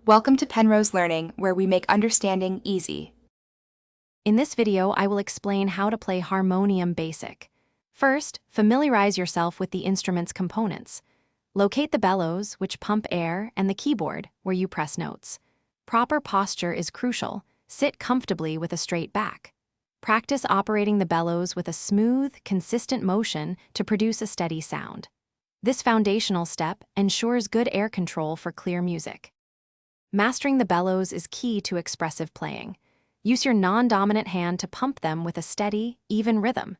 Welcome to Penrose Learning, where we make understanding easy. In this video, I will explain how to play Harmonium Basic. First, familiarize yourself with the instrument's components. Locate the bellows, which pump air, and the keyboard, where you press notes. Proper posture is crucial. Sit comfortably with a straight back. Practice operating the bellows with a smooth, consistent motion to produce a steady sound. This foundational step ensures good air control for clear music. Mastering the bellows is key to expressive playing. Use your non-dominant hand to pump them with a steady, even rhythm.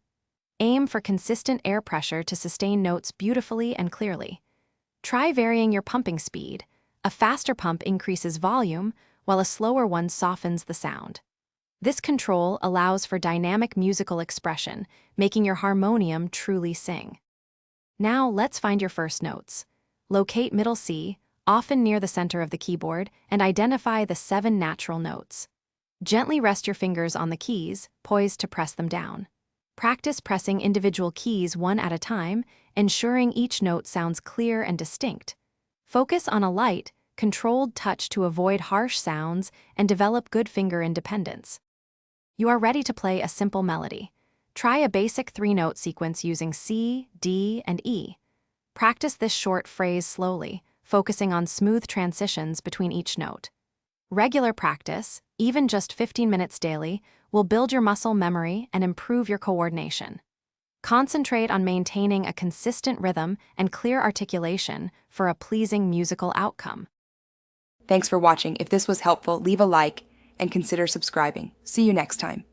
Aim for consistent air pressure to sustain notes beautifully and clearly. Try varying your pumping speed. A faster pump increases volume, while a slower one softens the sound. This control allows for dynamic musical expression, making your harmonium truly sing. Now let's find your first notes. Locate middle C, often near the center of the keyboard, and identify the 7 natural notes. Gently rest your fingers on the keys, poised to press them down. Practice pressing individual keys one at a time, ensuring each note sounds clear and distinct. Focus on a light, controlled touch to avoid harsh sounds and develop good finger independence. You are ready to play a simple melody. Try a basic 3-note sequence using C, D, and E. Practice this short phrase slowly, focusing on smooth transitions between each note. Regular practice, even just 15 minutes daily, will build your muscle memory and improve your coordination. Concentrate on maintaining a consistent rhythm and clear articulation for a pleasing musical outcome. Thanks for watching. If this was helpful, leave a like and consider subscribing. See you next time.